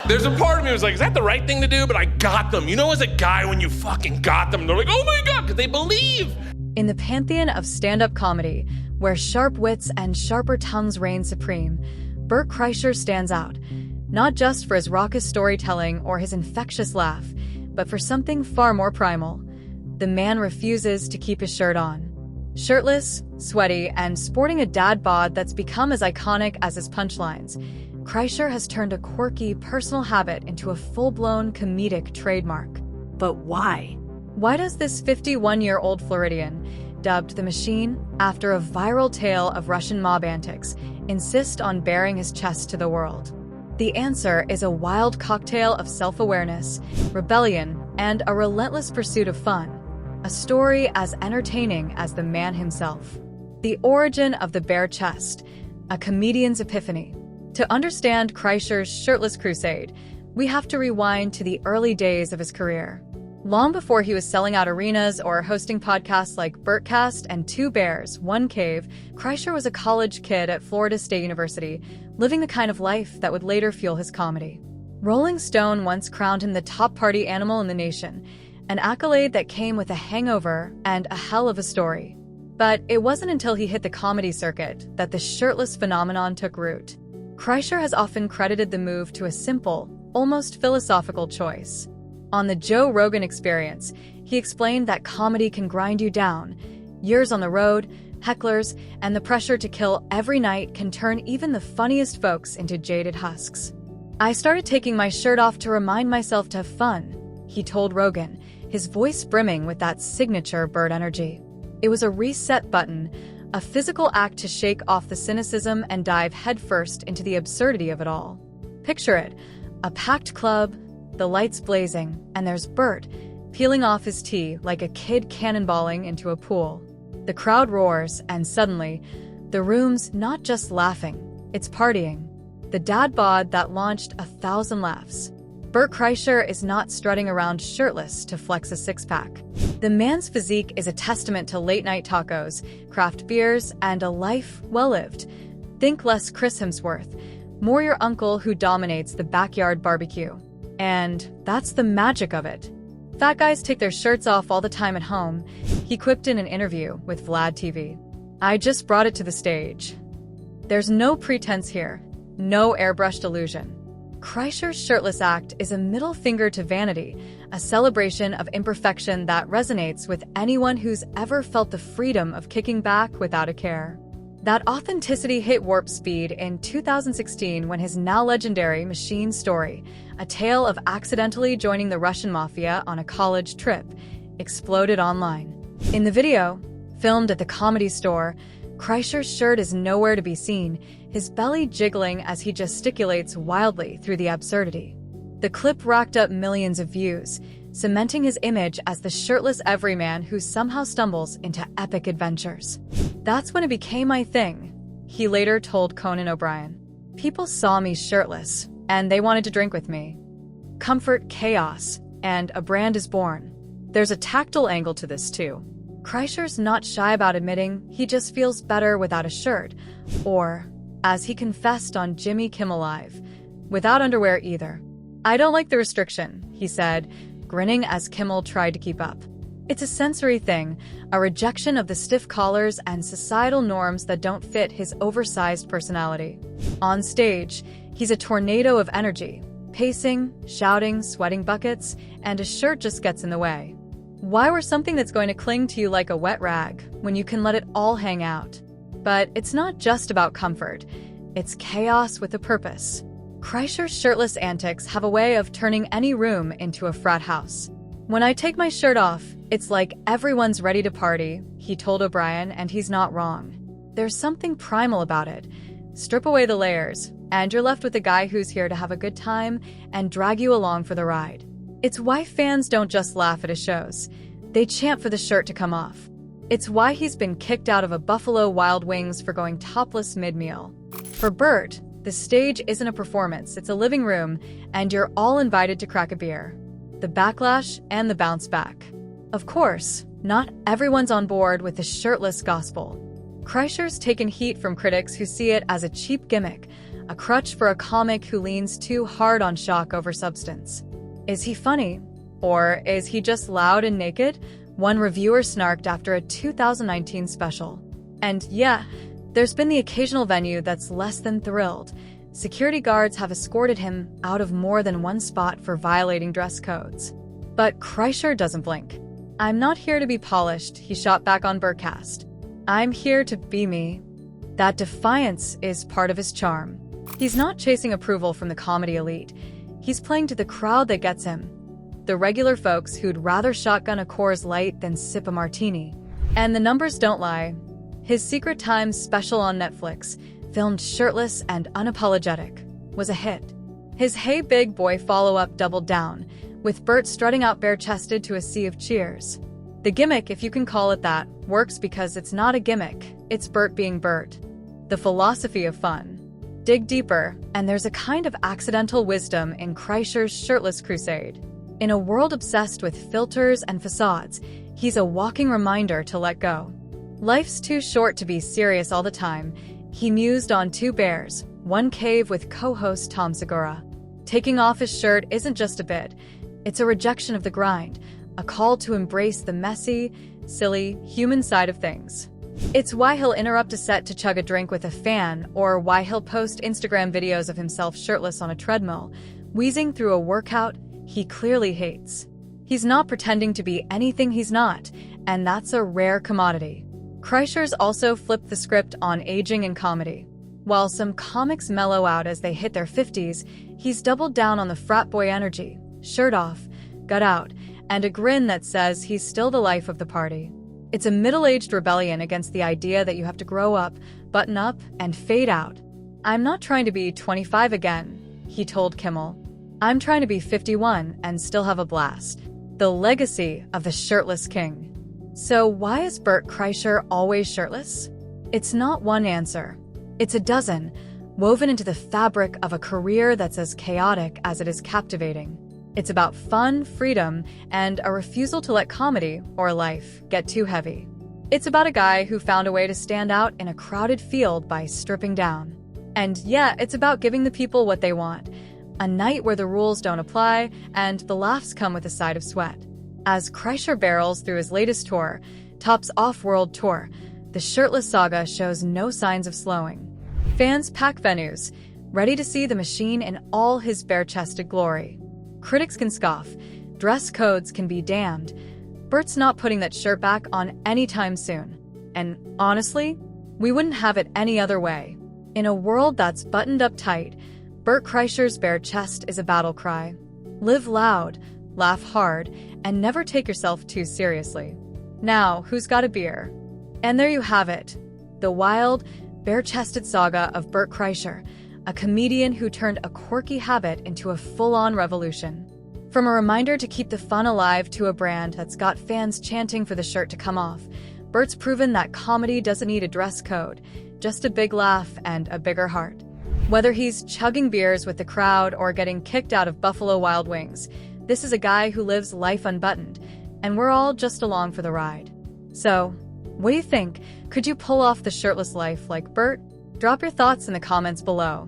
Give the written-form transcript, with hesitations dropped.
There's a part of me that was like, is that the right thing to do? But I got them. You know, as a guy, when you fucking got them, they're like, oh my God, because they believe. In the pantheon of stand-up comedy, where sharp wits and sharper tongues reign supreme, Bert Kreischer stands out, not just for his raucous storytelling or his infectious laugh, but for something far more primal. The man refuses to keep his shirt on. Shirtless, sweaty, and sporting a dad bod that's become as iconic as his punchlines, Kreischer has turned a quirky personal habit into a full-blown comedic trademark. But why? Why does this 51-year-old Floridian, dubbed the Machine after a viral tale of Russian mob antics, insist on baring his chest to the world? The answer is a wild cocktail of self-awareness, rebellion, and a relentless pursuit of fun. A story as entertaining as the man himself. The origin of the bare chest, a comedian's epiphany. To understand Kreischer's shirtless crusade, we have to rewind to the early days of his career. Long before he was selling out arenas or hosting podcasts like Bertcast and Two Bears, One Cave, Kreischer was a college kid at Florida State University, living the kind of life that would later fuel his comedy. Rolling Stone once crowned him the top party animal in the nation, an accolade that came with a hangover and a hell of a story. But it wasn't until he hit the comedy circuit that the shirtless phenomenon took root. Kreischer has often credited the move to a simple, almost philosophical choice. On the Joe Rogan Experience, he explained that comedy can grind you down. Years on the road, hecklers, and the pressure to kill every night can turn even the funniest folks into jaded husks. I started taking my shirt off to remind myself to have fun, he told Rogan, his voice brimming with that signature Bert energy. It was a reset button, a physical act to shake off the cynicism and dive headfirst into the absurdity of it all. Picture it, a packed club, the lights blazing, and there's Bert, peeling off his tee like a kid cannonballing into a pool. The crowd roars, and suddenly, the room's not just laughing, it's partying. The dad bod that launched 1,000 laughs. Bert Kreischer is not strutting around shirtless to flex a six-pack. The man's physique is a testament to late-night tacos, craft beers, and a life well-lived. Think less Chris Hemsworth, more your uncle who dominates the backyard barbecue. And that's the magic of it. Fat guys take their shirts off all the time at home, he quipped in an interview with Vlad TV. I just brought it to the stage. There's no pretense here, no airbrushed illusion. Kreischer's shirtless act is a middle finger to vanity, a celebration of imperfection that resonates with anyone who's ever felt the freedom of kicking back without a care. That authenticity hit warp speed in 2016 when his now legendary Machine story, a tale of accidentally joining the Russian mafia on a college trip, exploded online. In the video, filmed at the Comedy Store, Kreischer's shirt is nowhere to be seen, his belly jiggling as he gesticulates wildly through the absurdity. The clip racked up millions of views, cementing his image as the shirtless everyman who somehow stumbles into epic adventures. That's when it became my thing, he later told Conan O'Brien. People saw me shirtless, and they wanted to drink with me. Comfort, chaos, and a brand is born. There's a tactile angle to this too. Kreischer's not shy about admitting he just feels better without a shirt, or, as he confessed on Jimmy Kimmel Live, without underwear either. I don't like the restriction, he said, grinning as Kimmel tried to keep up. It's a sensory thing, a rejection of the stiff collars and societal norms that don't fit his oversized personality. On stage, he's a tornado of energy, pacing, shouting, sweating buckets, and a shirt just gets in the way. Why wear something that's going to cling to you like a wet rag when you can let it all hang out? But it's not just about comfort. It's chaos with a purpose. Kreischer's shirtless antics have a way of turning any room into a frat house. When I take my shirt off, it's like everyone's ready to party, he told O'Brien, and he's not wrong. There's something primal about it. Strip away the layers, and you're left with a guy who's here to have a good time and drag you along for the ride. It's why fans don't just laugh at his shows. They chant for the shirt to come off. It's why he's been kicked out of a Buffalo Wild Wings for going topless mid-meal. For Bert, the stage isn't a performance, it's a living room, and you're all invited to crack a beer. The backlash and the bounce back. Of course, not everyone's on board with the shirtless gospel. Kreischer's taken heat from critics who see it as a cheap gimmick, a crutch for a comic who leans too hard on shock over substance. Is he funny? Or is he just loud and naked? One reviewer snarked after a 2019 special. And yeah, there's been the occasional venue that's less than thrilled. Security guards have escorted him out of more than one spot for violating dress codes. But Kreischer doesn't blink. "I'm not here to be polished," he shot back on Birdcast. "I'm here to be me." That defiance is part of his charm. He's not chasing approval from the comedy elite. He's playing to the crowd that gets him. The regular folks who'd rather shotgun a Coors Light than sip a martini. And the numbers don't lie. His Secret Times special on Netflix, filmed shirtless and unapologetic, was a hit. His Hey Big Boy follow-up doubled down, with Bert strutting out bare-chested to a sea of cheers. The gimmick, if you can call it that, works because it's not a gimmick, it's Bert being Bert. The philosophy of fun. Dig deeper, and there's a kind of accidental wisdom in Kreischer's shirtless crusade. In a world obsessed with filters and facades, he's a walking reminder to let go. Life's too short to be serious all the time, he mused on Two Bears, One Cave with co-host Tom Segura. Taking off his shirt isn't just a bit, it's a rejection of the grind, a call to embrace the messy, silly, human side of things. It's why he'll interrupt a set to chug a drink with a fan, or why he'll post Instagram videos of himself shirtless on a treadmill, wheezing through a workout he clearly hates. He's not pretending to be anything he's not, and that's a rare commodity. Kreischer's also flipped the script on aging and comedy. While some comics mellow out as they hit their 50s, he's doubled down on the frat boy energy, shirt off, gut out, and a grin that says he's still the life of the party. It's a middle-aged rebellion against the idea that you have to grow up, button up, and fade out. "I'm not trying to be 25 again," he told Kimmel. "I'm trying to be 51 and still have a blast." The legacy of the shirtless king. So why is Bert Kreischer always shirtless? It's not one answer. It's a dozen, woven into the fabric of a career that's as chaotic as it is captivating. It's about fun, freedom, and a refusal to let comedy, or life, get too heavy. It's about a guy who found a way to stand out in a crowded field by stripping down. And yeah, it's about giving the people what they want. A night where the rules don't apply, and the laughs come with a side of sweat. As Kreischer barrels through his latest tour, Top's Off-World Tour, the shirtless saga shows no signs of slowing. Fans pack venues, ready to see the machine in all his bare-chested glory. Critics can scoff, dress codes can be damned. Bert's not putting that shirt back on anytime soon. And honestly, we wouldn't have it any other way. In a world that's buttoned up tight, Bert Kreischer's bare chest is a battle cry. Live loud, laugh hard, and never take yourself too seriously. Now, who's got a beer? And there you have it. The wild, bare-chested saga of Bert Kreischer, a comedian who turned a quirky habit into a full-on revolution. From a reminder to keep the fun alive to a brand that's got fans chanting for the shirt to come off, Bert's proven that comedy doesn't need a dress code, just a big laugh and a bigger heart. Whether he's chugging beers with the crowd or getting kicked out of Buffalo Wild Wings, this is a guy who lives life unbuttoned, and we're all just along for the ride. So, what do you think? Could you pull off the shirtless life like Bert? Drop your thoughts in the comments below.